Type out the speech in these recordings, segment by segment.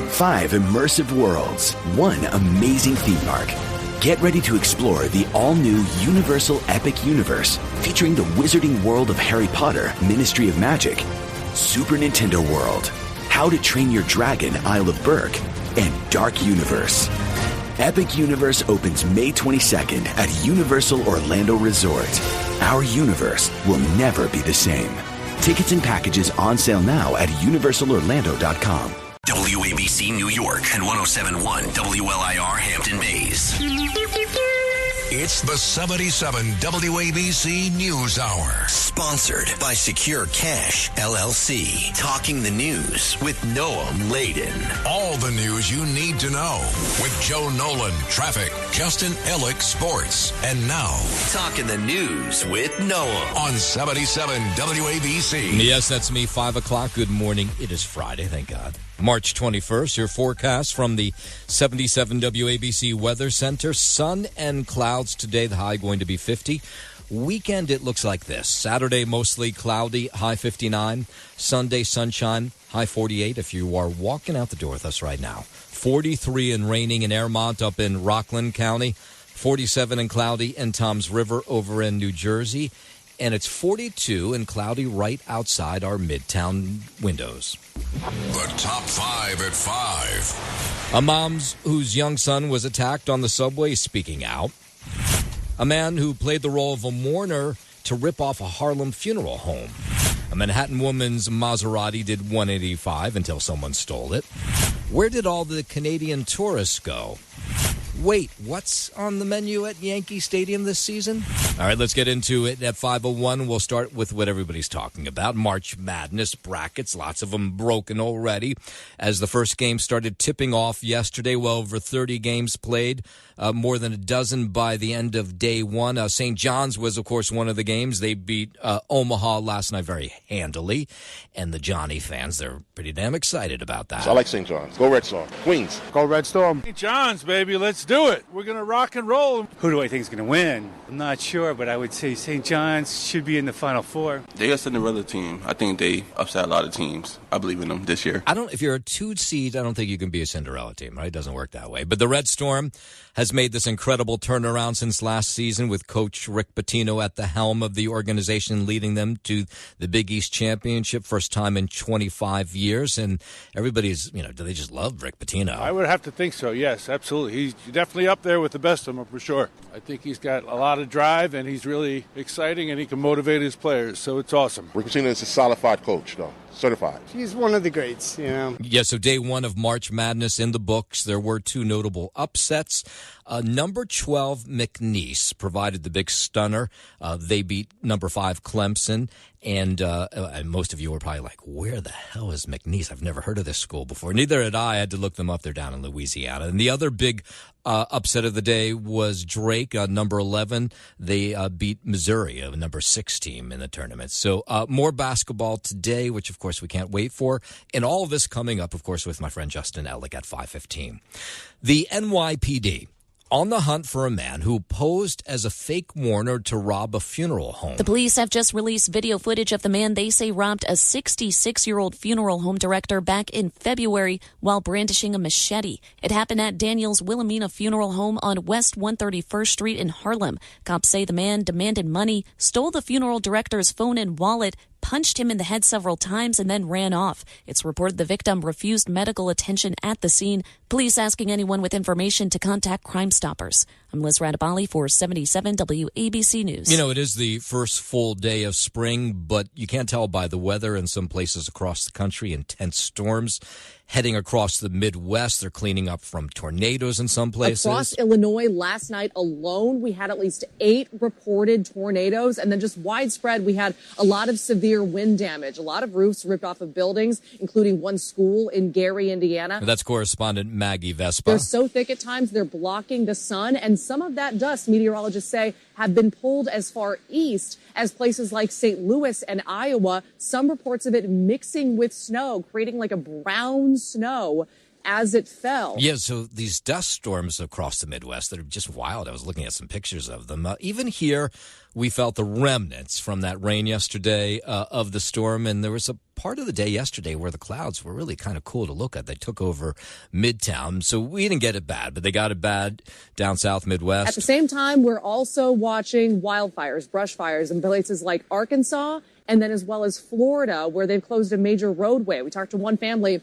5 immersive worlds, 1 amazing theme park. Get ready to explore the all-new Universal Epic Universe, featuring the wizarding world of Harry Potter, Ministry of Magic, Super Nintendo World, How to Train Your Dragon, Isle of Berk, and Dark Universe. Epic Universe opens May 22nd at Universal Orlando Resort. Our universe will never be the same. Tickets and packages on sale now at universalorlando.com. WABC New York and 107.1 WLIR Hampton Bays. It's the 77 WABC News Hour. Sponsored by Secure Cash, LLC. Talking the news with Noam Laden. All the news you need to know with Joe Nolan, traffic, Justin Ellick, sports. And now, Talking the news with Noam. On 77 WABC. Yes, that's me, 5 o'clock. Good morning. It is Friday, thank God. March 21st, your forecast from the 77 WABC Weather Center. Sun and clouds today, the high going to be 50. Weekend, it looks like this. Saturday, mostly cloudy, high 59. Sunday, sunshine, high 48. If you are walking out the door with us right now. 43 and raining in Airmont up in Rockland County. 47 and cloudy in Toms River over in New Jersey. And it's 42 and cloudy right outside our Midtown windows. The top 5 at 5. A mom whose young son was attacked on the subway speaking out. A man who played the role of a mourner to rip off a Harlem funeral home. A Manhattan woman's Maserati did 185 until someone stole it. Where did all the Canadian tourists go? Wait, what's on the menu at Yankee Stadium this season? All right, let's get into it at 5:01. We'll start with what everybody's talking about. March Madness brackets, lots of them broken already. As the first game started tipping off yesterday, well over 30 games played, more than a dozen by the end of day one. St. John's was, of course, one of the games. They beat Omaha last night very handily. And the Johnny fans, they're pretty damn excited about that. I like St. John's. Go Red Storm. Queens. Go Red Storm. St. John's, baby, let's do it. We're going to rock and roll. Who do I think is going to win? I'm not sure, but I would say St. John's should be in the Final Four. They're a Cinderella team. I think they upset a lot of teams. I believe in them this year. If you're a 2 seed, I don't think you can be a Cinderella team, right? It doesn't work that way. But the Red Storm has made this incredible turnaround since last season with Coach Rick Pitino at the helm of the organization, leading them to the Big East Championship, first time in 25 years. And everybody's, do they just love Rick Pitino? I would have to think so, yes, absolutely. He's definitely up there with the best of them, for sure. I think he's got a lot of drive, and he's really exciting, and he can motivate his players, so it's awesome. Rick Pitino is a solidified coach, though. Certified. He's one of the greats, Yeah, so day one of March Madness in the books. There were 2 notable upsets. Number 12, McNeese, provided the big stunner. They beat number 5, Clemson. And most of you were probably like, where the hell is McNeese? I've never heard of this school before. Neither had I. I had to look them up. They're down in Louisiana. And the other big upset of the day was Drake, number 11. They beat Missouri, a number 6 team in the tournament. So more basketball today, which, of course, we can't wait for. And all of this coming up, of course, with my friend Justin Ellick at 5:15. The NYPD on the hunt for a man who posed as a fake mourner to rob a funeral home. The police have just released video footage of the man they say robbed a 66-year-old funeral home director back in February while brandishing a machete. It happened at Daniel's Wilhelmina Funeral Home on West 131st Street in Harlem. Cops say the man demanded money, stole the funeral director's phone and wallet, punched him in the head several times, and then ran off. It's reported the victim refused medical attention at the scene. Police asking anyone with information to contact Crime Stoppers. I'm Liz Radabali for 77 WABC News. It is the first full day of spring, but you can't tell by the weather in some places across the country. Intense storms heading across the Midwest. They're cleaning up from tornadoes in some places. Across Illinois last night alone, we had at least 8 reported tornadoes. And then just widespread, we had a lot of severe wind damage. A lot of roofs ripped off of buildings, including one school in Gary, Indiana. That's correspondent Maggie Vespa. They're so thick at times, they're blocking the sun. And some of that dust, meteorologists say, have been pulled as far east as places like St. Louis and Iowa. Some reports of it mixing with snow, creating like a brown snow. as it fell. Yeah, so these dust storms across the Midwest that are just wild. I was looking at some pictures of them. Even here, we felt the remnants from that rain yesterday of the storm, and there was a part of the day yesterday where the clouds were really kind of cool to look at. They took over Midtown, so we didn't get it bad, but they got it bad down south Midwest. At the same time, we're also watching wildfires, brush fires in places like Arkansas, and then as well as Florida, where they've closed a major roadway. We talked to one family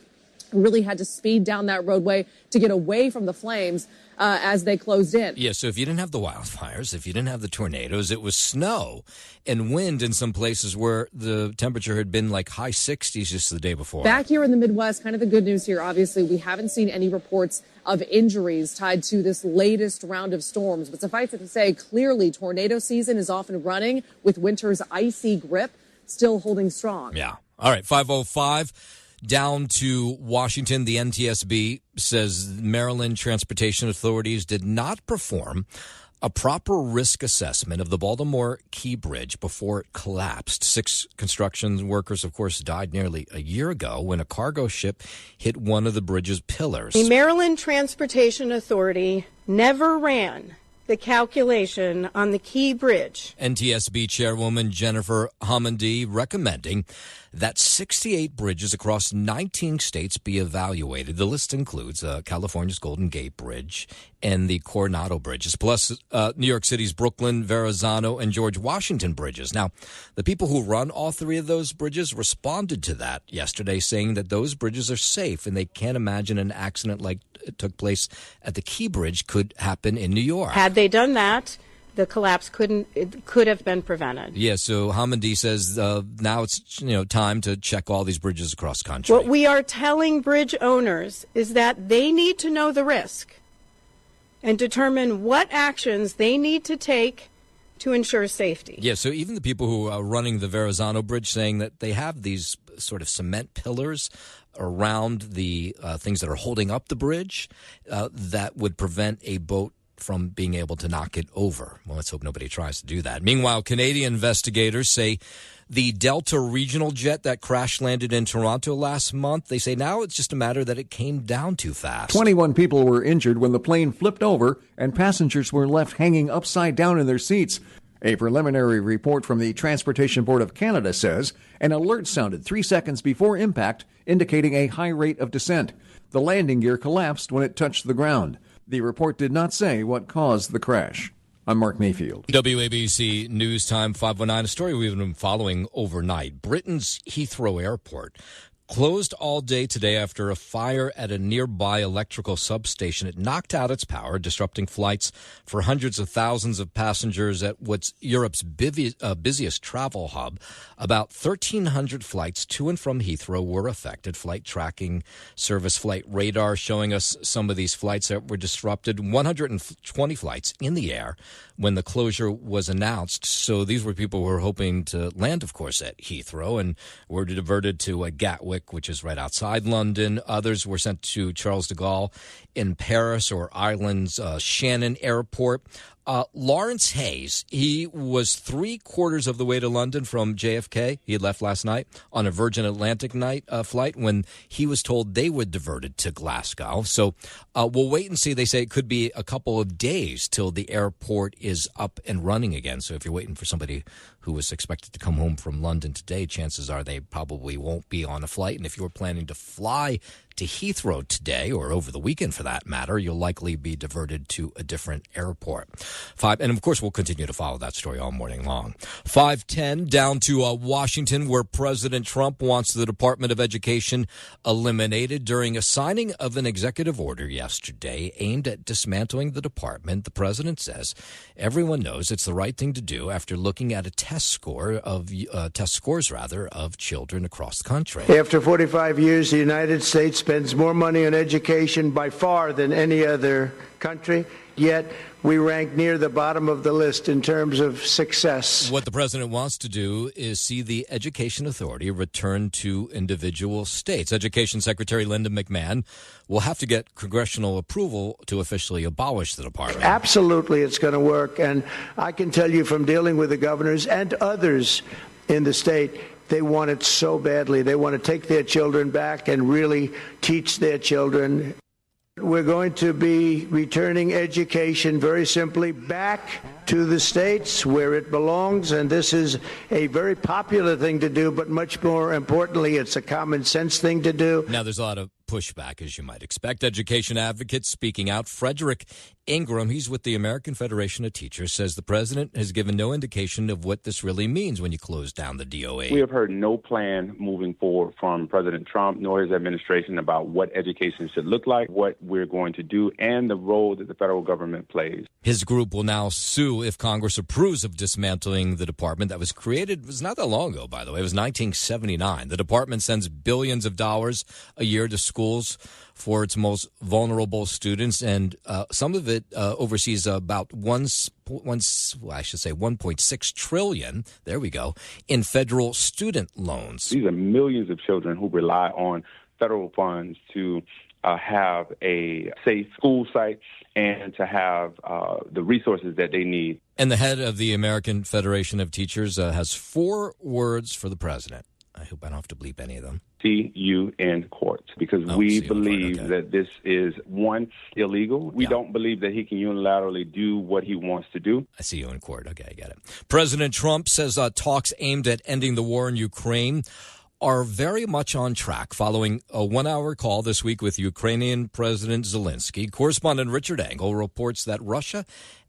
who really had to speed down that roadway to get away from the flames as they closed in. Yeah, so if you didn't have the wildfires, if you didn't have the tornadoes, it was snow and wind in some places where the temperature had been like high 60s just the day before. Back here in the Midwest, kind of the good news here, obviously, we haven't seen any reports of injuries tied to this latest round of storms. But suffice it to say, clearly tornado season is off and running with winter's icy grip still holding strong. Yeah. All right, 5:05. Down to Washington, the NTSB says Maryland transportation authorities did not perform a proper risk assessment of the Baltimore Key Bridge before it collapsed. 6 construction workers, of course, died nearly a year ago when a cargo ship hit one of the bridge's pillars. The Maryland Transportation Authority never ran the calculation on the Key Bridge. NTSB Chairwoman Jennifer Homendy recommending that 68 bridges across 19 states be evaluated. The list includes California's Golden Gate Bridge and the Coronado Bridges, plus New York City's Brooklyn, Verrazano, and George Washington bridges. Now, the people who run all 3 of those bridges responded to that yesterday, saying that those bridges are safe and they can't imagine an accident like it took place at the Key Bridge could happen in New York. Had they done that, the collapse could have been prevented. Yeah, so Homendy says now it's time to check all these bridges across the country. What we are telling bridge owners is that they need to know the risk and determine what actions they need to take to ensure safety. Yeah, so even the people who are running the Verrazano Bridge saying that they have these sort of cement pillars around the things that are holding up the bridge that would prevent a boat from being able to knock it over. Well, let's hope nobody tries to do that. Meanwhile, Canadian investigators say the Delta regional jet that crash landed in Toronto last month, they say now it's just a matter that it came down too fast. 21 people were injured when the plane flipped over and passengers were left hanging upside down in their seats. A preliminary report from the Transportation Board of Canada says an alert sounded 3 seconds before impact, indicating a high rate of descent. The landing gear collapsed when it touched the ground. The report did not say what caused the crash. I'm Mark Mayfield. WABC News Time 519, a story we've been following overnight. Britain's Heathrow Airport closed all day today after a fire at a nearby electrical substation. It knocked out its power, disrupting flights for hundreds of thousands of passengers at what's Europe's busiest travel hub. About 1,300 flights to and from Heathrow were affected. Flight tracking service Flight Radar showing us some of these flights that were disrupted. 120 flights in the air when the closure was announced. So these were people who were hoping to land, of course, at Heathrow and were diverted to Gatwick, which is right outside London. Others were sent to Charles de Gaulle in Paris or Ireland's Shannon Airport. Lawrence Hayes, he was 3/4 of the way to London from JFK. He had left last night on a Virgin Atlantic flight when he was told they were diverted to Glasgow. So we'll wait and see. They say it could be a couple of days till the airport is up and running again. So if you're waiting for somebody who was expected to come home from London today, chances are they probably won't be on a flight. And if you were planning to fly to Heathrow today, or over the weekend for that matter, you'll likely be diverted to a different airport. And of course, we'll continue to follow that story all morning long. 5:10 down to Washington, where President Trump wants the Department of Education eliminated during a signing of an executive order yesterday aimed at dismantling the department. The president says everyone knows it's the right thing to do after looking at a test scores of children across the country. After 45 years, the United States spends more money on education by far than any other country, yet we rank near the bottom of the list in terms of success. What the president wants to do is see the Education Authority return to individual states. Education Secretary Linda McMahon will have to get congressional approval to officially abolish the department. Absolutely, it's going to work, and I can tell you from dealing with the governors and others in the state, They want it so badly. They want to take their children back and really teach their children. We're going to be returning education very simply back to the states where it belongs, and this is a very popular thing to do, but much more importantly, it's a common sense thing to do. Now, there's a lot of pushback, as you might expect. Education advocates speaking out. Frederick Ingram, he's with the American Federation of Teachers, says the president has given no indication of what this really means when you close down the DOA. We have heard no plan moving forward from President Trump nor his administration about what education should look like, what we're going to do, and the role that the federal government plays. His group will now sue if Congress approves of dismantling the department that was created. It was not that long ago, by the way. It was 1979. The department sends billions of dollars a year to schools for its most vulnerable students, and some of it oversees about 1.6 trillion. There we go, in federal student loans. These are millions of children who rely on federal funds to have a safe school site and to have the resources that they need. And the head of the American Federation of Teachers has 4 words for the president. I hope I don't have to bleep any of them. See you in court, because we believe that this is, one, illegal. We don't believe that he can unilaterally do what he wants to do. I see you in court. Okay, I get it. President Trump says talks aimed at ending the war in Ukraine are very much on track following a 1-hour call this week with Ukrainian President Zelensky. Correspondent Richard Engel reports that Russia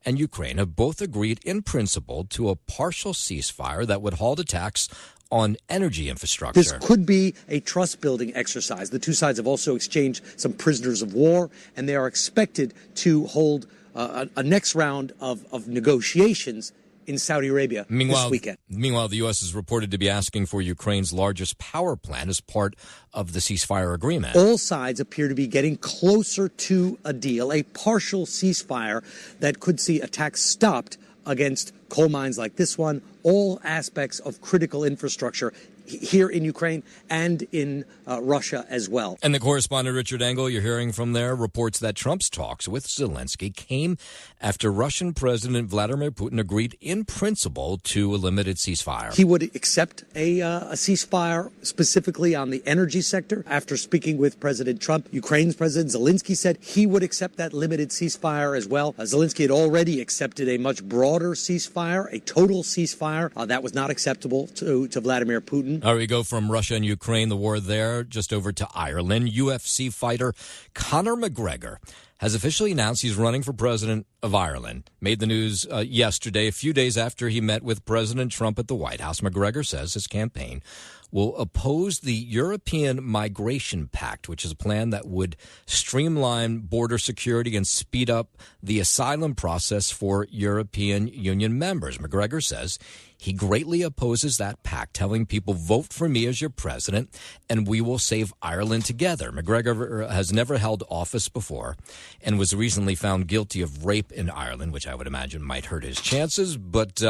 and Ukraine have both agreed in principle to a partial ceasefire that would halt attacks on energy infrastructure. This could be a trust-building exercise. The two sides have also exchanged some prisoners of war, and they are expected to hold a next round of negotiations in Saudi Arabia this weekend. Meanwhile, the U.S. is reported to be asking for Ukraine's largest power plant as part of the ceasefire agreement. All sides appear to be getting closer to a deal, a partial ceasefire that could see attacks stopped against coal mines like this one, all aspects of critical infrastructure here in Ukraine and in Russia as well. And the correspondent Richard Engel, you're hearing from there, reports that Trump's talks with Zelensky came after Russian President Vladimir Putin agreed in principle to a limited ceasefire. He would accept a ceasefire specifically on the energy sector. After speaking with President Trump, Ukraine's President Zelensky said he would accept that limited ceasefire as well. Zelensky had already accepted a much broader ceasefire, a total ceasefire. That was not acceptable to Vladimir Putin. All right, we go from Russia and Ukraine, the war there, just over to Ireland. UFC fighter Conor McGregor has officially announced he's running for president of Ireland. Made the news yesterday, a few days after he met with President Trump at the White House. McGregor says his campaign will oppose the European Migration Pact, which is a plan that would streamline border security and speed up the asylum process for European Union members. McGregor says he greatly opposes that pact, telling people, vote for me as your president, and we will save Ireland together. McGregor has never held office before and was recently found guilty of rape in Ireland, which I would imagine might hurt his chances. But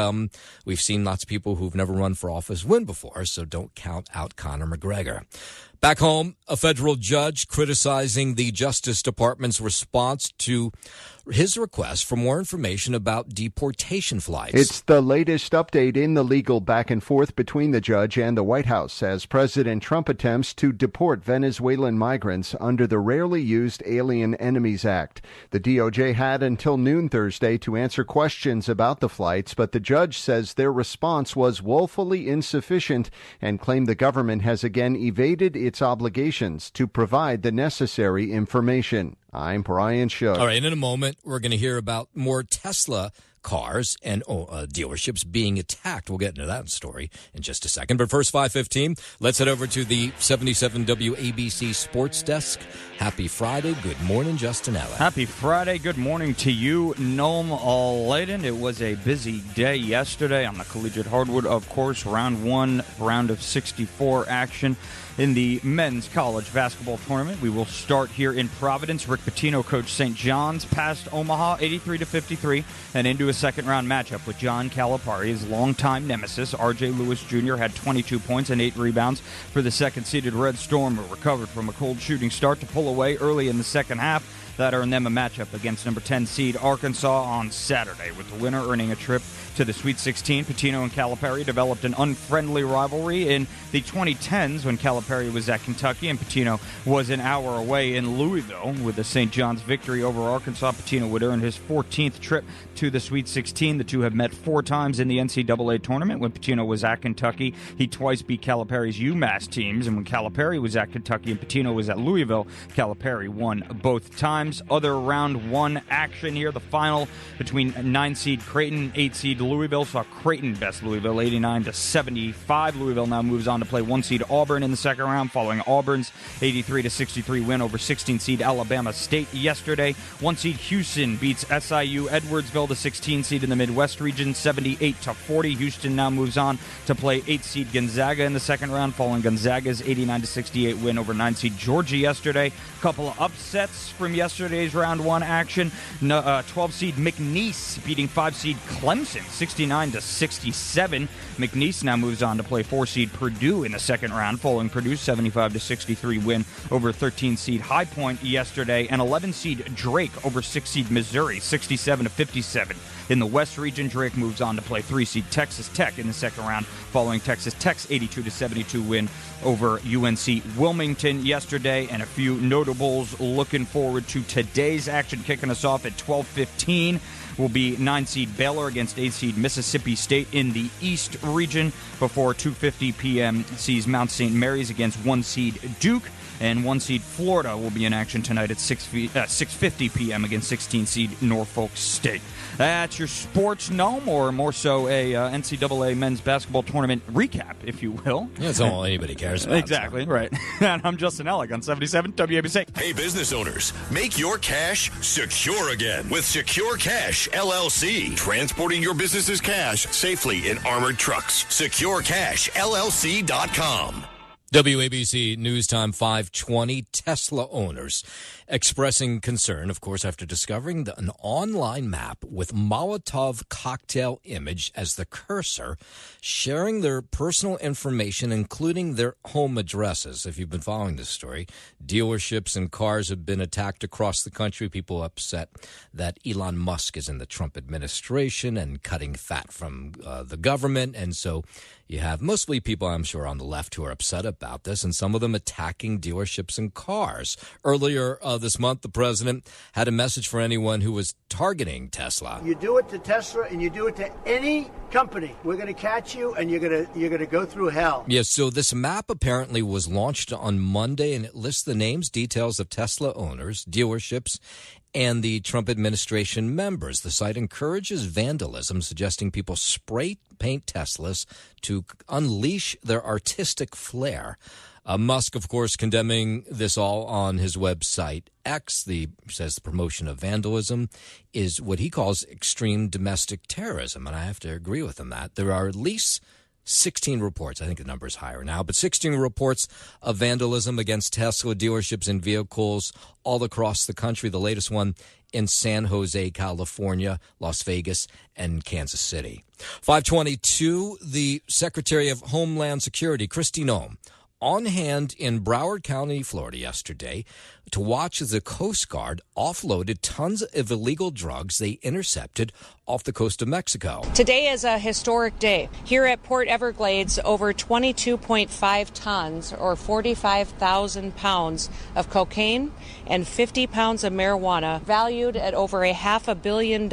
we've seen lots of people who've never run for office win before, so don't count out Conor McGregor. Back home, a federal judge criticizing the Justice Department's response to his request for more information about deportation flights. It's the latest update in the legal back and forth between the judge and the White House as President Trump attempts to deport Venezuelan migrants under the rarely used Alien Enemies Act. The DOJ had until noon Thursday to answer questions about the flights, but the judge says their response was woefully insufficient and claimed the government has again evaded its obligations to provide the necessary information. I'm Brian Shook. All right, in a moment, we're going to hear about more Tesla cars and dealerships being attacked. We'll get into that story in just a second. But first, 5:15, let's head over to the 77 WABC Sports Desk. Happy Friday. Good morning, Justin Elliott. Happy Friday. Good morning to you, Noam Layden. It was a busy day yesterday on the collegiate hardwood, of course. Round 1, round of 64 action in the men's college basketball tournament. We will start here in Providence. Rick Pitino coached St. John's past Omaha 83-53 and into a second-round matchup with John Calipari. His longtime nemesis, R.J. Lewis Jr., had 22 points and 8 rebounds for the second-seeded Red Storm, who recovered from a cold shooting start to pull away early in the second half. That earned them a matchup against number 10 seed Arkansas on Saturday, with the winner earning a trip to the Sweet 16. Pitino and Calipari developed an unfriendly rivalry in the 2010s when Calipari was at Kentucky and Pitino was an hour away in Louisville. With the St. John's victory over Arkansas, Pitino would earn his 14th trip to the Sweet 16. The two have met 4 times in the NCAA tournament. When Pitino was at Kentucky, he twice beat Calipari's UMass teams, and when Calipari was at Kentucky and Pitino was at Louisville, Calipari won both times. Other round 1 action here, the final between 9 seed Creighton, 8 seed Louisville, saw Creighton best Louisville 89-75. Louisville now moves on to play 1 seed Auburn in the second round, following Auburn's 83-63 win over 16 seed Alabama State yesterday. 1 seed Houston beats SIU Edwardsville, the 16 seed in the Midwest region, 78-40. Houston now moves on to play 8 seed Gonzaga in the second round, following Gonzaga's 89-68 win over 9 seed Georgia yesterday. Couple of upsets from yesterday's round 1 action. 12 seed McNeese beating 5 seed Clemson 69-67. McNeese now moves on to play 4 seed Purdue in the second round, following Purdue's 75-63 win over 13 seed High Point yesterday, and 11 seed Drake over 6 seed Missouri 67-57. In the West region, Drake moves on to play 3 seed Texas Tech in the second round, following Texas Tech's 82-72 win over UNC Wilmington yesterday. And a few notables looking forward to today's action. Kicking us off at 12:15 will be 9 seed Baylor against 8 seed Mississippi State in the East region, before 2:50 p.m. sees Mount St. Mary's against 1 seed Duke. And 1 seed Florida will be in action tonight at 6:50 p.m. against 16 seed Norfolk State. That's your sports gnome, or more so a NCAA men's basketball tournament recap, if you will. Yeah, that's all anybody cares about. Exactly, so. Right. And I'm Justin Ellick on 77 WABC. Hey, business owners, make your cash secure again with Secure Cash LLC. Transporting your business's cash safely in armored trucks. SecureCashLLC.com. WABC News Time 5:20. Tesla owners expressing concern, of course, after discovering an online map with Molotov cocktail image as the cursor, sharing their personal information, including their home addresses. If you've been following this story, dealerships and cars have been attacked across the country. People upset that Elon Musk is in the Trump administration and cutting fat from the government. And so you have mostly people, I'm sure, on the left who are upset about this, and some of them attacking dealerships and cars. Earlier this month, the president had a message for anyone who was targeting Tesla. You do it to Tesla and you do it to any company, we're going to catch you and you're going to go through hell. Yes, so this map apparently was launched on Monday, and it lists the names, details of Tesla owners, dealerships, and the Trump administration members. The site encourages vandalism, suggesting people spray paint Teslas to unleash their artistic flair. Musk, of course, condemning this all on his website X. Says the promotion of vandalism is what he calls extreme domestic terrorism, and I have to agree with him that there are at least 16 reports. I think the number is higher now, but 16 reports of vandalism against Tesla dealerships and vehicles all across the country. The latest one in San Jose, California, Las Vegas, and Kansas City. 5:22, the Secretary of Homeland Security, Kristi Noem, on hand in Broward County, Florida yesterday to watch as the Coast Guard offloaded tons of illegal drugs they intercepted off the coast of Mexico. Today is a historic day. Here at Port Everglades, over 22.5 tons or 45,000 pounds of cocaine and 50 pounds of marijuana valued at over $500 million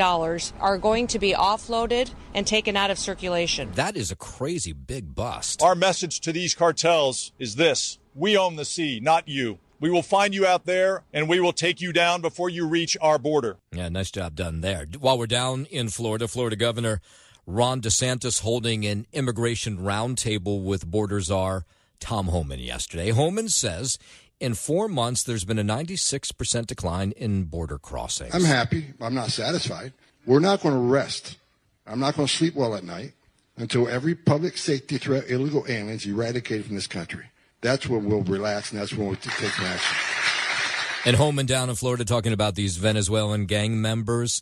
are going to be offloaded and taken out of circulation. That is a crazy big bust. Our message to these cartels is this: we own the sea, not you. We will find you out there, and we will take you down before you reach our border. Yeah, nice job done there. While we're down in Florida, Florida Governor Ron DeSantis holding an immigration roundtable with border czar Tom Homan yesterday. Homan says in 4 months there's been a 96% decline in border crossings. I'm happy. I'm not satisfied. We're not going to rest. I'm not going to sleep well at night until every public safety threat, illegal aliens eradicated from this country. That's when we'll relax, and that's when we'll take action. And Holman down in Florida talking about these Venezuelan gang members.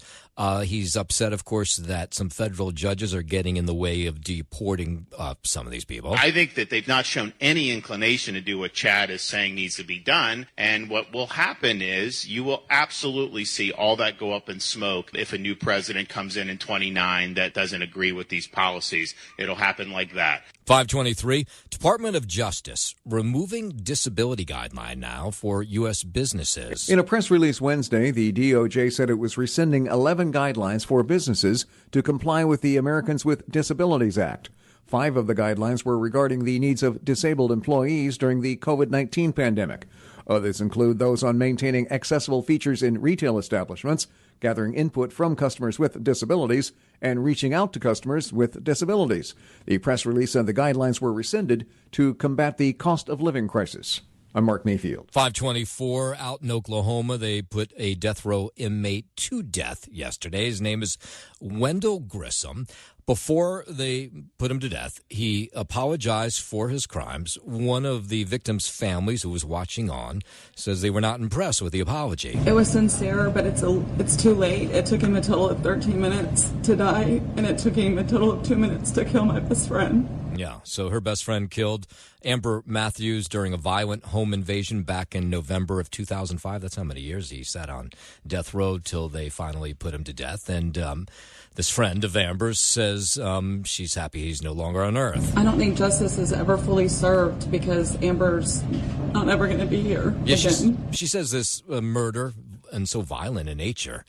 He's upset, of course, that some federal judges are getting in the way of deporting some of these people. I think that they've not shown any inclination to do what Chad is saying needs to be done. And what will happen is you will absolutely see all that go up in smoke if a new president comes in 29 that doesn't agree with these policies. It'll happen like that. 523, Department of Justice removing disability guideline now for U.S. businesses. In a press release Wednesday, the DOJ said it was rescinding 11 guidelines for businesses to comply with the Americans with Disabilities Act. 5 of the guidelines were regarding the needs of disabled employees during the COVID-19 pandemic. Others include those on maintaining accessible features in retail establishments, gathering input from customers with disabilities, and reaching out to customers with disabilities. The press release said the guidelines were rescinded to combat the cost of living crisis. I'm Mark Mayfield. 524 out in Oklahoma. They put a death row inmate to death yesterday. His name is Wendell Grissom. Before they put him to death, he apologized for his crimes. One of the victim's families who was watching on says they were not impressed with the apology. It was sincere, but it's too late. It took him a total of 13 minutes to die, and it took him a total of 2 minutes to kill my best friend. Yeah, so her best friend killed Amber Matthews during a violent home invasion back in November of 2005. That's how many years he sat on death row till they finally put him to death. And this friend of Amber's says she's happy he's no longer on Earth. I don't think justice is ever fully served because Amber's not ever going to be here again. She says this murder, and so violent in nature,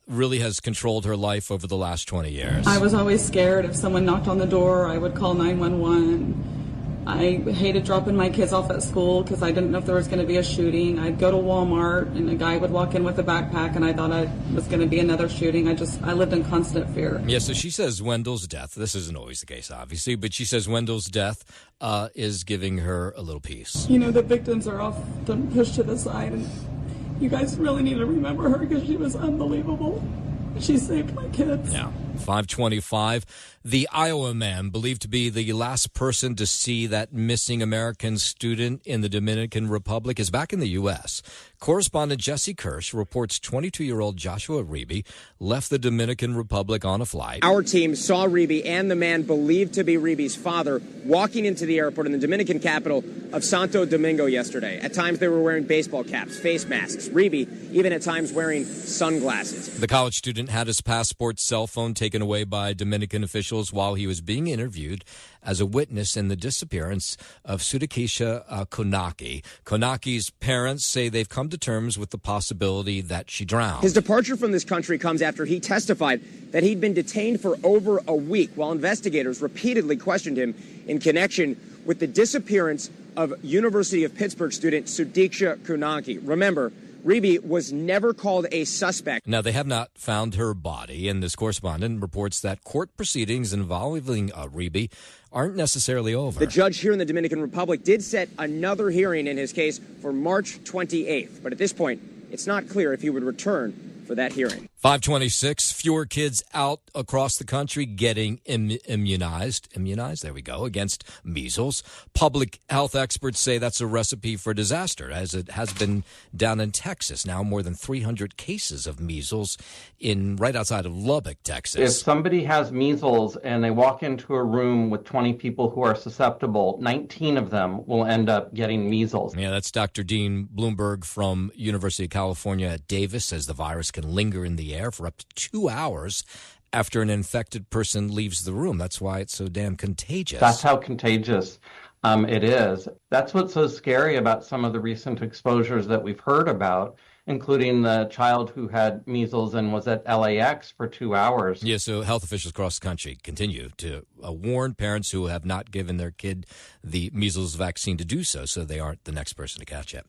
really has controlled her life over the last 20 years. I was always scared. If someone knocked on the door, I would call 911. I hated dropping my kids off at school because I didn't know if there was going to be a shooting. I'd go to Walmart and a guy would walk in with a backpack and I thought I was going to be another shooting. I lived in constant fear. Yeah, so she says Wendell's death, this isn't always the case, obviously, but she says Wendell's death is giving her a little peace. You know, the victims are often pushed to the side, and you guys really need to remember her because she was unbelievable. She saved my kids. Yeah. 525. The Iowa man believed to be the last person to see that missing American student in the Dominican Republic is back in the U.S. Correspondent Jesse Kirsch reports 22-year-old Joshua Reeby left the Dominican Republic on a flight. Our team saw Reeby and the man believed to be Reeby's father walking into the airport in the Dominican capital of Santo Domingo yesterday. At times they were wearing baseball caps, face masks. Reeby even at times wearing sunglasses. The college student had his passport, cell phone taken away by Dominican officials while he was being interviewed as a witness in the disappearance of Sudakisha Konaki. Konaki's parents say they've come to terms with the possibility that she drowned. His departure from this country comes after he testified that he'd been detained for over a week while investigators repeatedly questioned him in connection with the disappearance of University of Pittsburgh student Sudakisha Konaki. Remember, Reeby was never called a suspect. Now, they have not found her body, and this correspondent reports that court proceedings involving Reeby aren't necessarily over. The judge here in the Dominican Republic did set another hearing in his case for March 28th. But at this point, it's not clear if he would return for that hearing. 526, fewer kids out across the country getting immunized, there we go, against measles. Public health experts say that's a recipe for disaster, as it has been down in Texas. Now more than 300 cases of measles right outside of Lubbock, Texas. If somebody has measles and they walk into a room with 20 people who are susceptible, 19 of them will end up getting measles. Yeah, that's Dr. Dean Bloomberg from University of California at Davis, says the virus can linger in the air for up to 2 hours after an infected person leaves the room. That's why it's so damn contagious. That's how contagious it is. That's what's so scary about some of the recent exposures that we've heard about, including the child who had measles and was at LAX for 2 hours. Yeah, so health officials across the country continue to warn parents who have not given their kid the measles vaccine to do so they aren't the next person to catch it.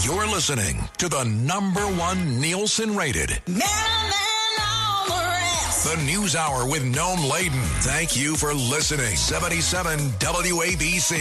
You're listening to the #1 Nielsen-rated The News Hour with Noam Laden. Thank you for listening. 77 WABC.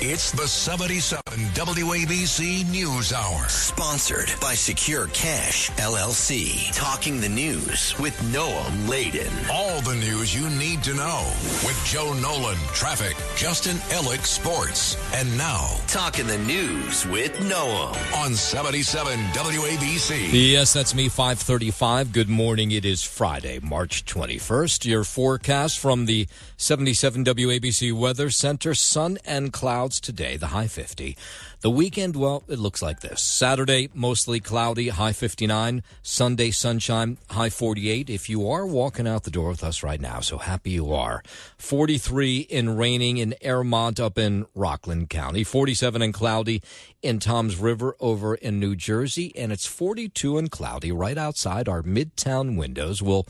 It's the 77 WABC News Hour. Sponsored by Secure Cash, LLC. Talking the news with Noam Laden. All the news you need to know with Joe Nolan, traffic, Justin Ellick, sports. And now, Talking the news with Noam. On 77 WABC. Yes, that's me, 5:35. Good morning. It is Friday, March 21st. Your forecast from the 77 WABC Weather Center. Sun and clouds today, the high 50. The weekend, well, it looks like this. Saturday, mostly cloudy, high 59. Sunday, sunshine, high 48. If you are walking out the door with us right now, so happy you are. 43 in raining in Airmont up in Rockland County. 47 and cloudy in Toms River over in New Jersey. And it's 42 and cloudy right outside our Midtown windows. We'll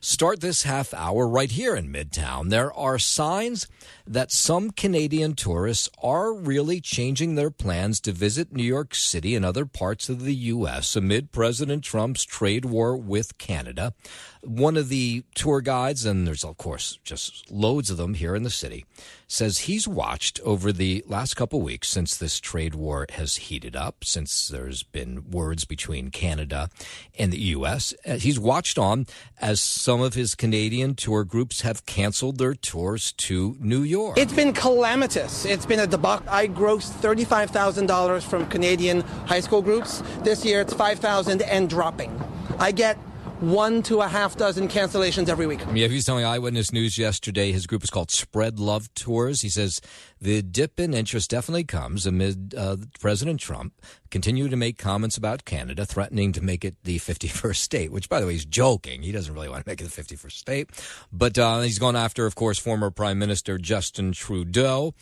start this half hour right here in Midtown. There are signs that some Canadian tourists are really changing their plans to visit New York City and other parts of the U.S. amid President Trump's trade war with Canada. One of the tour guides, and there's, of course, just loads of them here in the city, says he's watched over the last couple of weeks since this trade war has heated up, since there's been words between Canada and the U.S. He's watched on as some of his Canadian tour groups have canceled their tours to New York. It's been calamitous. It's been a debacle. I grossed $35,000 from Canadian high school groups. This year it's $5,000 and dropping. I get 1 to a half dozen cancellations every week. Yeah, he was telling Eyewitness News yesterday his group is called Spread Love Tours. He says the dip in interest definitely comes amid President Trump continue to make comments about Canada, threatening to make it the 51st state, which, by the way, he's joking. He doesn't really want to make it the 51st state. But he's gone after, of course, former Prime Minister Justin Trudeau.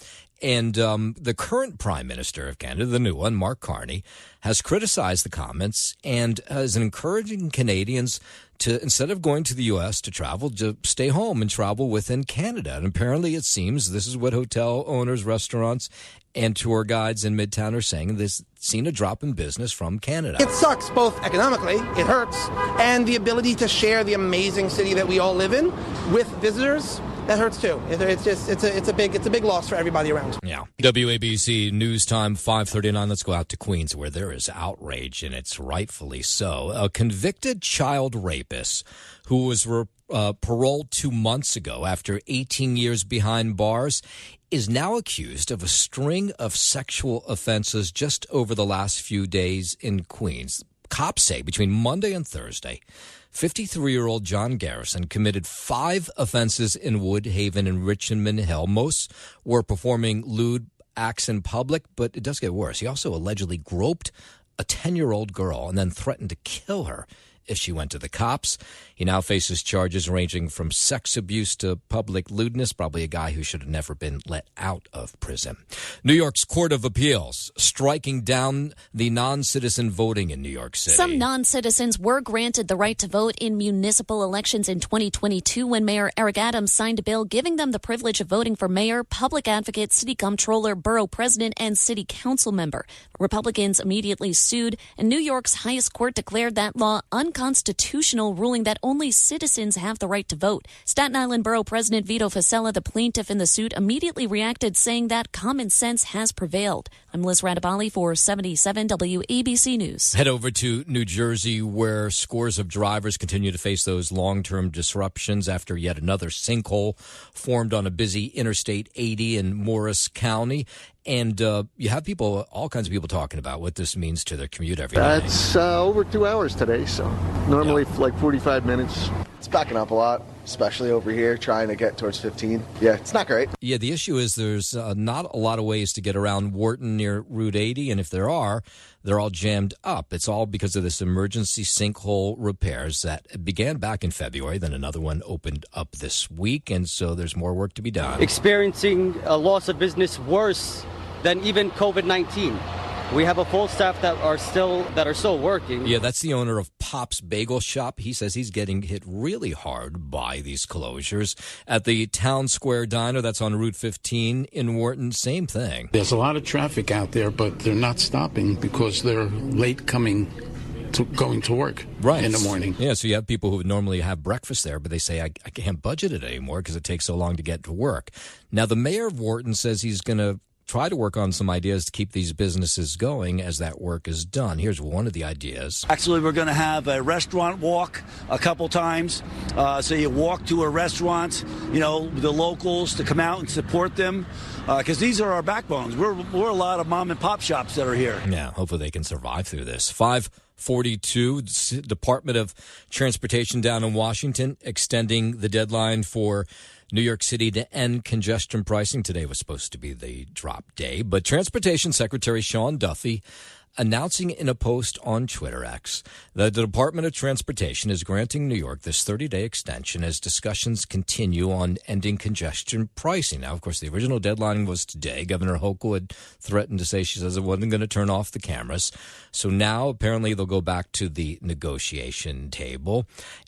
And the current Prime Minister of Canada, the new one, Mark Carney, has criticized the comments and is encouraging Canadians to, instead of going to the U.S. to travel, to stay home and travel within Canada. And apparently it seems this is what hotel owners, restaurants, and tour guides in Midtown are saying. They've seen a drop in business from Canada. It sucks both economically, it hurts, and the ability to share the amazing city that we all live in with visitors. That hurts too. It's a big loss for everybody around. Yeah. WABC News Time 5:39. Let's go out to Queens, where there is outrage, and it's rightfully so. A convicted child rapist who was paroled 2 months ago after 18 years behind bars is now accused of a string of sexual offenses just over the last few days in Queens. Cops say between Monday and Thursday, 53-year-old John Garrison committed 5 offenses in Woodhaven and Richmond Hill. Most were performing lewd acts in public, but it does get worse. He also allegedly groped a 10-year-old girl and then threatened to kill her if she went to the cops. He now faces charges ranging from sex abuse to public lewdness, probably a guy who should have never been let out of prison. New York's Court of Appeals striking down the non-citizen voting in New York City. Some non-citizens were granted the right to vote in municipal elections in 2022 when Mayor Eric Adams signed a bill giving them the privilege of voting for mayor, public advocate, city comptroller, borough president, and city council member. Republicans immediately sued, and New York's highest court declared that law unconstitutional, ruling that only citizens have the right to vote. Staten Island Borough President Vito Fasella, the plaintiff in the suit, immediately reacted, saying that common sense has prevailed. I'm Liz Radabali for 77 WABC News. Head over to New Jersey, where scores of drivers continue to face those long-term disruptions after yet another sinkhole formed on a busy Interstate 80 in Morris County. And you have people, all kinds of people talking about what this means to their commute every day. It's over 2 hours today, so normally like 45 minutes. It's backing up a lot, especially over here, trying to get towards 15. Yeah, it's not great. Yeah, the issue is there's not a lot of ways to get around Wharton near Route 80, and if there are, they're all jammed up. It's all because of this emergency sinkhole repairs that began back in February. Then another one opened up this week, and so there's more work to be done. Experiencing a loss of business worse than even COVID-19. We have a full staff that are still working. Yeah, that's the owner of Pop's Bagel Shop. He says he's getting hit really hard by these closures. At the Town Square Diner, that's on Route 15 in Wharton, same thing. There's a lot of traffic out there, but they're not stopping because they're late going to work in the morning. Yeah, so you have people who would normally have breakfast there, but they say, I can't budget it anymore because it takes so long to get to work. Now, the mayor of Wharton says he's going to try to work on some ideas to keep these businesses going as that work is done. Here's one of the ideas. Actually, we're going to have a restaurant walk a couple times. So you walk to a restaurant, the locals to come out and support them. Because these are our backbones. We're a lot of mom and pop shops that are here. Yeah, hopefully they can survive through this. 542, Department of Transportation down in Washington extending the deadline for New York City to end congestion pricing. Today was supposed to be the drop day, but Transportation Secretary Sean Duffy announcing in a post on Twitter X that the Department of Transportation is granting New York this 30-day extension as discussions continue on ending congestion pricing. Now, of course, the original deadline was today. Governor Hochul had threatened to say she says it wasn't going to turn off the cameras. So now apparently they'll go back to the negotiation table.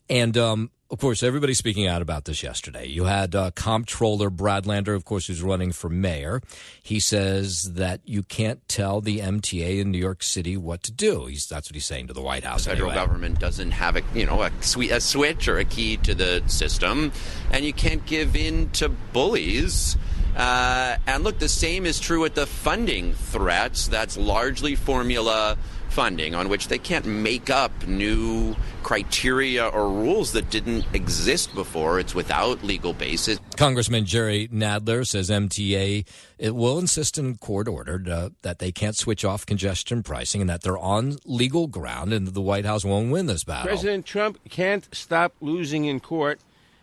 And, of course, everybody's speaking out about this yesterday. You had Comptroller Brad Lander, of course, who's running for mayor. He says that you can't tell the MTA in New York City what to do. That's what he's saying to the White House. The federal government doesn't have a switch or a key to the system, and you can't give in to bullies. And look, the same is true with the funding threats. That's largely formula funding on which they can't make up new criteria or rules that didn't exist before. It's without legal basis. Congressman Jerry Nadler says MTA it will insist in court order that they can't switch off congestion pricing and that they're on legal ground and the White House won't win this battle. President Trump can't stop losing in court,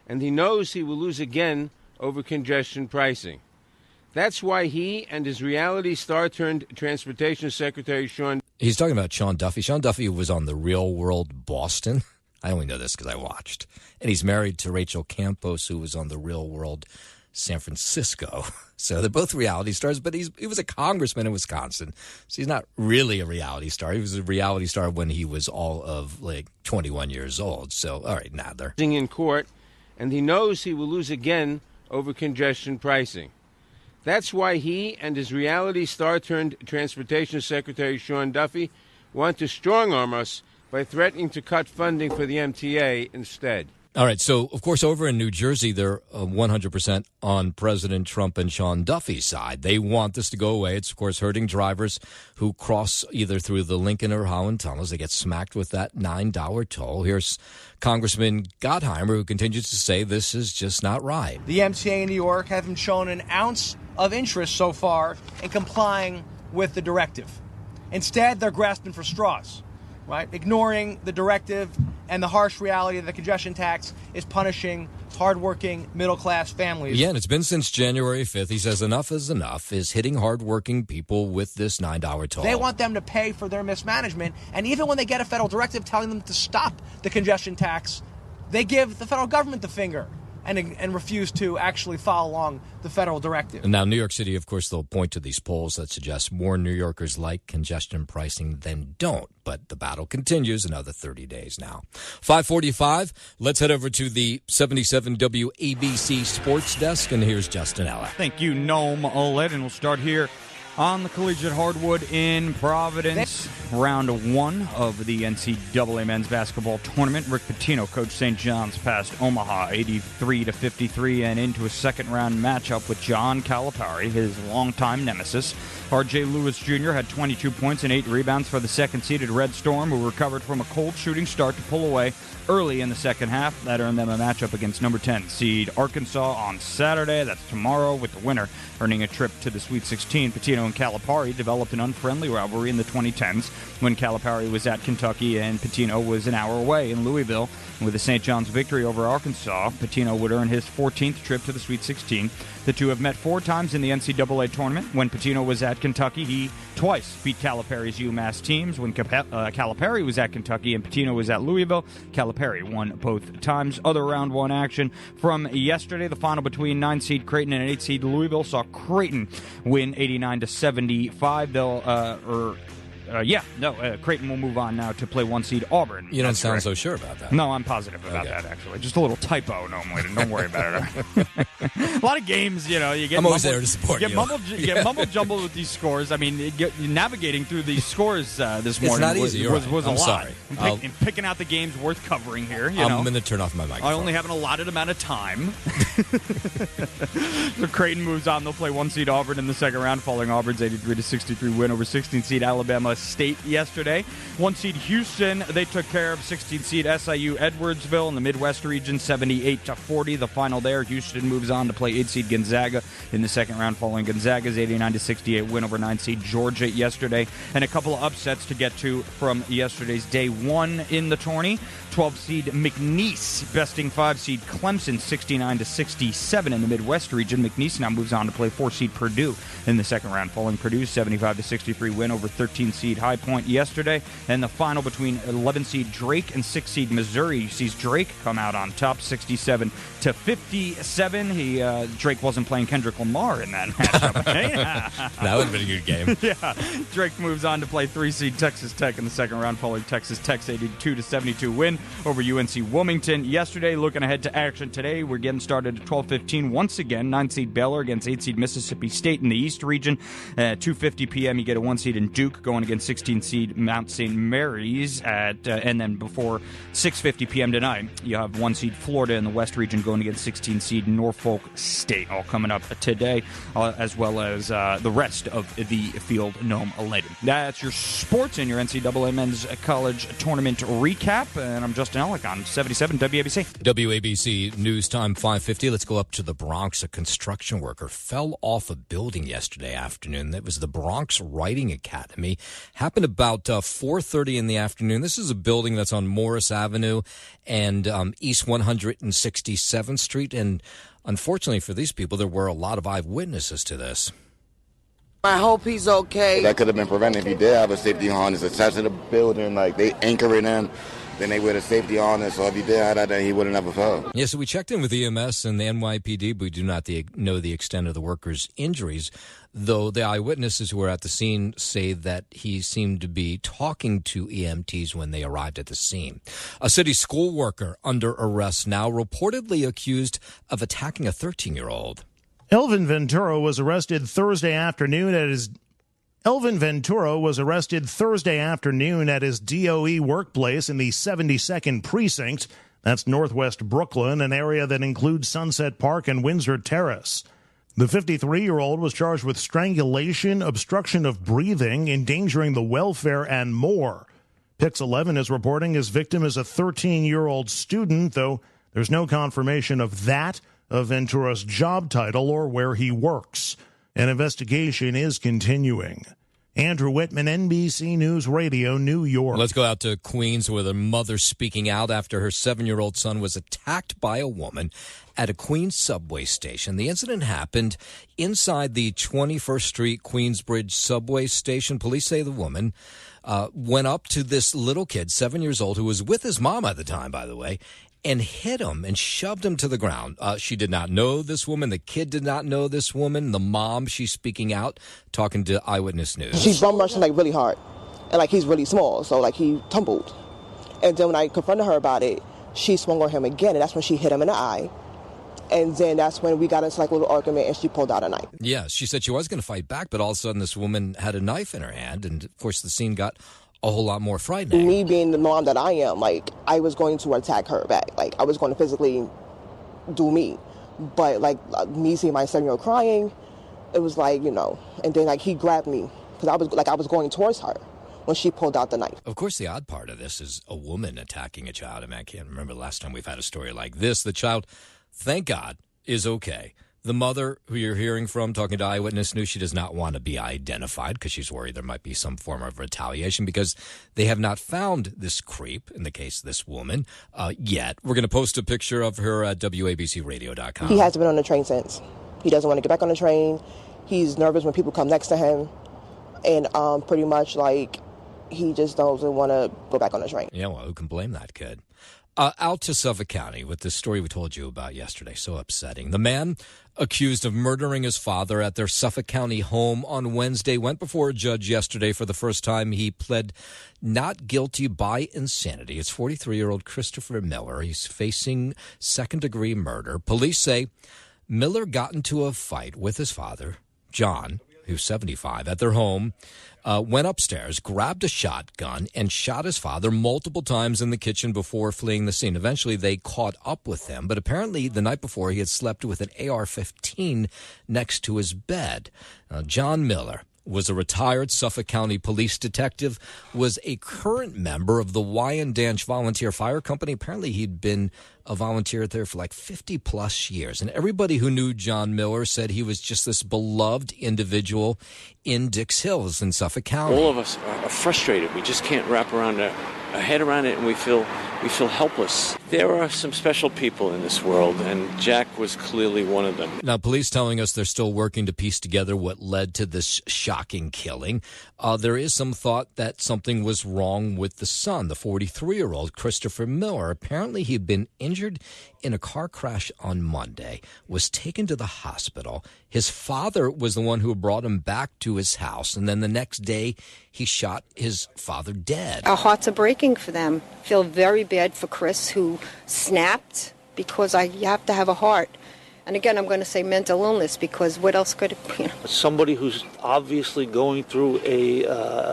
and he knows he will lose again over congestion pricing. That's why he and his reality star turned Transportation Secretary Sean. He's talking about Sean Duffy. Sean Duffy was on The Real World Boston. I only know this because I watched. And he's married to Rachel Campos, who was on The Real World San Francisco. So they're both reality stars, but he was a congressman in Wisconsin. So he's not really a reality star. He was a reality star when he was all of 21 years old. So, all right, Nadler. In court, and he knows he will lose again over congestion pricing. That's why he and his reality star turned Transportation Secretary Sean Duffy want to strong-arm us by threatening to cut funding for the MTA instead. All right, so, of course, over in New Jersey, they're 100% on President Trump and Sean Duffy's side. They want this to go away. It's, of course, hurting drivers who cross either through the Lincoln or Holland tunnels. They get smacked with that $9 toll. Here's Congressman Gottheimer, who continues to say this is just not right. The MTA in New York haven't shown an ounce of interest so far in complying with the directive. Instead, they're grasping for straws, right? Ignoring the directive and the harsh reality that the congestion tax is punishing hardworking middle-class families. Yeah, and it's been since January 5th. He says enough is hitting hardworking people with this $9 toll. They want them to pay for their mismanagement, and even when they get a federal directive telling them to stop the congestion tax, they give the federal government the finger and refuse to actually follow along the federal directive. And now New York City, of course, they'll point to these polls that suggest more New Yorkers like congestion pricing than don't. But the battle continues another 30 days now. 5:45, let's head over to the 77 WABC Sports Desk, and here's Justin Ella. Thank you, Noam Oled, and we'll start here on the collegiate hardwood in Providence. Round one of the NCAA men's basketball tournament. Rick Pitino coached St. John's past Omaha 83-53 and into a second-round matchup with John Calipari, his longtime nemesis. R.J. Lewis Jr. had 22 points and 8 rebounds for the second-seeded Red Storm, who recovered from a cold shooting start to pull away early in the second half. That earned them a matchup against number 10 seed Arkansas on Saturday. That's tomorrow, with the winner earning a trip to the Sweet 16. Pitino and Calipari developed an unfriendly rivalry in the 2010s when Calipari was at Kentucky and Pitino was an hour away in Louisville. With the St. John's victory over Arkansas, Pitino would earn his 14th trip to the Sweet 16. The two have met 4 times in the NCAA tournament. When Pitino was at Kentucky, he twice beat Calipari's UMass teams. When Calipari was at Kentucky and Pitino was at Louisville, Calipari won both times. Other round one action from yesterday, the final between 9-seed Creighton and 8-seed Louisville saw Creighton win 89-75. Creighton will move on now to play 1 seed Auburn. You don't sound so sure about that. No, I'm positive about that, actually. Just a little typo, don't worry about it. A lot of games, you get I'm always there to support you. Get mumble-jumbled with these scores. I mean, navigating through these scores this morning not easy. was a lot. Sorry. Picking out the games worth covering here. I'm going to turn off my microphone. I only have an allotted amount of time. So Creighton moves on. They'll play 1 seed Auburn in the second round, following Auburn's 83-63 win over 16 seed Alabama State yesterday. 1 seed Houston, they took care of 16 seed SIU Edwardsville in the Midwest region, 78-40. The final there. Houston moves on to play 8 seed Gonzaga in the second round, following Gonzaga's 89-68 win over 9 seed Georgia yesterday. And a couple of upsets to get to from yesterday's day 1 in the tourney. 12 seed McNeese besting 5 seed Clemson 69-67 in the Midwest region. McNeese now moves on to play 4 seed Purdue in the second round, following Purdue's 75-63 win over 13 seed High Point yesterday. And the final between 11 seed Drake and 6 seed Missouri sees Drake come out on top 67-57. Drake wasn't playing Kendrick Lamar in that matchup. That would have been a good game. Yeah. Drake moves on to play 3 seed Texas Tech in the second round, following Texas Tech's 82-72 win over UNC Wilmington yesterday. Looking ahead to action today, we're getting started at 12:15 once again. 9 seed Baylor against 8 seed Mississippi State in the East region. 2:50 p.m. you get a 1 seed in Duke going against 16 seed Mount St. Mary's and then before 6:50 p.m. tonight you have 1 seed Florida in the West region going against 16 seed Norfolk State. All coming up today, as well as the rest of the field gnome later. That's your sports and your NCAA men's college tournament recap. And I'm Justin Ellick on 77 WABC. WABC News Time 5:50. Let's go up to the Bronx. A construction worker fell off a building yesterday afternoon. That was the Bronx Writing Academy. Happened about 4:30 in the afternoon. This is a building that's on Morris Avenue and East 167th Street. And unfortunately for these people, there were a lot of eyewitnesses to this. I hope he's okay. That could have been prevented if he did have a safety harness attached to the building. Like, they anchor it in, then they wear the safety harness. So if he did have that, then he would have never fell. Yeah, so we checked in with EMS and the NYPD, but we do not know the extent of the worker's injuries, though the eyewitnesses who were at the scene say that he seemed to be talking to EMTs when they arrived at the scene. A city school worker under arrest now, reportedly accused of attacking a 13-year-old. Elvin Ventura was arrested Thursday afternoon at his DOE workplace in the 72nd Precinct. That's northwest Brooklyn, an area that includes Sunset Park and Windsor Terrace. The 53-year-old was charged with strangulation, obstruction of breathing, endangering the welfare, and more. Pix 11 is reporting his victim is a 13-year-old student, though there's no confirmation of that, of Ventura's job title, or where he works. An investigation is continuing. Andrew Whitman, NBC News Radio, New York. Let's go out to Queens, with a mother speaking out after her 7-year-old son was attacked by a woman at a Queens subway station. The incident happened inside the 21st Street Queensbridge subway station. Police say the woman went up to this little kid, 7 years old, who was with his mom at the time, by the way, and hit him and shoved him to the ground. She did not know this woman. The kid did not know this woman. The mom, she's speaking out, talking to Eyewitness News. She bum rushed him really hard, and he's really small, so he tumbled. And then when I confronted her about it, she swung on him again, and that's when she hit him in the eye. And then that's when we got into a little argument, and she pulled out a knife. Yeah, she said she was going to fight back, but all of a sudden this woman had a knife in her hand, and of course the scene got a whole lot more frightening. Me being the mom that I am, I was going to attack her back. I was going to physically do me. But, me seeing my 7-year-old crying, it was and then, he grabbed me because I was going towards her when she pulled out the knife. Of course, the odd part of this is a woman attacking a child. I mean, I can't remember the last time we've had a story like this. The child, thank God, is okay. The mother, who you're hearing from, talking to Eyewitness News, she does not want to be identified because she's worried there might be some form of retaliation because they have not found this creep, in the case of this woman, yet. We're going to post a picture of her at WABCRadio.com. He hasn't been on the train since. He doesn't want to get back on the train. He's nervous when people come next to him. And pretty much, he just doesn't want to go back on the train. Yeah, well, who can blame that kid? Out to Suffolk County with the story we told you about yesterday. So upsetting. The man accused of murdering his father at their Suffolk County home on Wednesday went before a judge yesterday for the first time. He pled not guilty by insanity. It's 43-year-old Christopher Miller. He's facing second-degree murder. Police say Miller got into a fight with his father, John, who's 75, at their home, went upstairs, grabbed a shotgun, and shot his father multiple times in the kitchen before fleeing the scene. Eventually, they caught up with him, but apparently the night before, he had slept with an AR-15 next to his bed. John Miller was a retired Suffolk County police detective, was a current member of the Wyandanch Volunteer Fire Company. Apparently, he'd been a volunteer there for like 50-plus years. And everybody who knew John Miller said he was just this beloved individual in Dix Hills in Suffolk County. All of us are frustrated. We just can't wrap around our head around it, and we feel helpless. There are some special people in this world, and Jack was clearly one of them. Now, police telling us they're still working to piece together what led to this shocking killing. There is some thought that something was wrong with the son, the 43-year-old Christopher Miller. Apparently, he'd been injured in a car crash on Monday, was taken to the hospital. His father was the one who brought him back to his house, and then the next day, he shot his father dead. Our hearts are breaking for them. Feel very bad for Chris, who snapped, because you have to have a heart. And again, I'm going to say mental illness, because what else could it be? Somebody who's obviously going through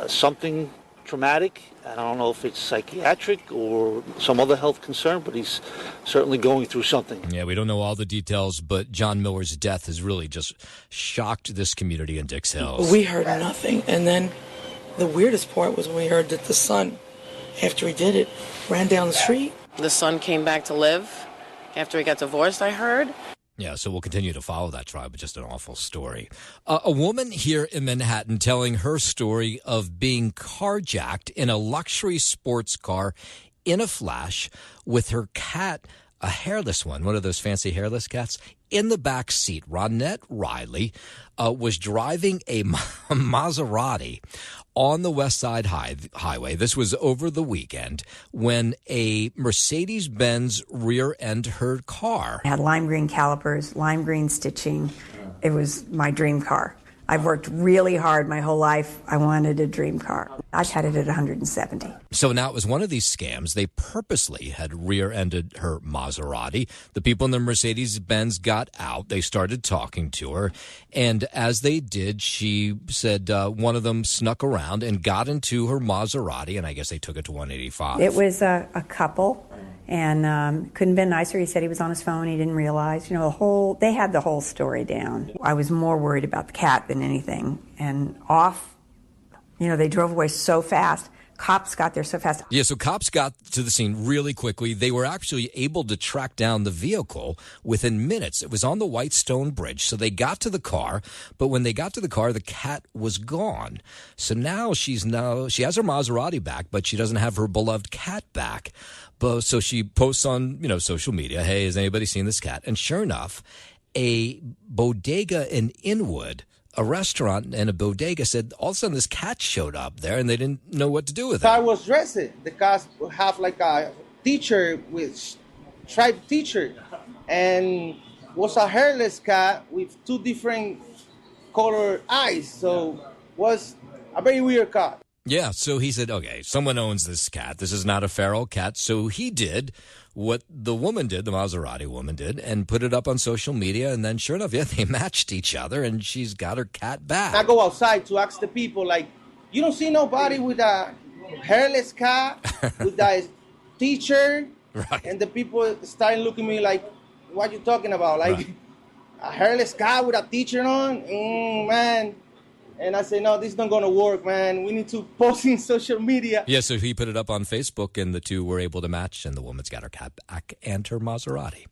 something traumatic. I don't know if it's psychiatric or some other health concern, but he's certainly going through something. Yeah, we don't know all the details, but John Miller's death has really just shocked this community in Dix Hills. We heard nothing, and then the weirdest part was when we heard that the son, after he did it, ran down the street. The son came back to live after he got divorced, I heard. Yeah, so we'll continue to follow that trial, but just an awful story. A woman here in Manhattan telling her story of being carjacked in a luxury sports car in a flash with her cat, a hairless one of those fancy hairless cats, in the back seat. Ronette Riley was driving a Maserati on the West Side Highway. This was over the weekend when a Mercedes-Benz rear-ended her car. I had lime green calipers, lime green stitching. It was my dream car. I've worked really hard my whole life. I wanted a dream car. I've had it at 170. So now it was one of these scams. They purposely had rear-ended her Maserati. The people in the Mercedes-Benz got out. They started talking to her. And as they did, she said one of them snuck around and got into her Maserati, and I guess they took it to 185. It was a couple, and couldn't have been nicer. He said he was on his phone. He didn't realize. They had the whole story down. I was more worried about the cat than anything. And they drove away so fast. Cops got there so fast. Yeah, so cops got to the scene really quickly. They were actually able to track down the vehicle within minutes. It was on the Whitestone Bridge, so they got to the car. But when they got to the car, the cat was gone. So now she has her Maserati back, but she doesn't have her beloved cat back. So she posts on social media, "Hey, has anybody seen this cat?" And sure enough, a bodega in Inwood, a restaurant and a bodega, said all of a sudden this cat showed up there and they didn't know what to do with it. I was dressed. The cat have like a t-shirt with striped t-shirt, and was a hairless cat with two different color eyes. So was a very weird cat. Yeah, so he said, okay, someone owns this cat. This is not a feral cat. So he did what the woman did, the Maserati woman did, and put it up on social media. And then sure enough, yeah, they matched each other, and she's got her cat back. I go outside to ask the people, like, you don't see nobody with a hairless cat, with a t-shirt? Right. And the people start looking at me like, what you talking about? Like, right. A hairless cat with a t-shirt on? Man. And I said, no, this is not going to work, man. We need to post in social media. Yeah, so he put it up on Facebook, and the two were able to match, and the woman's got her cat back and her Maserati.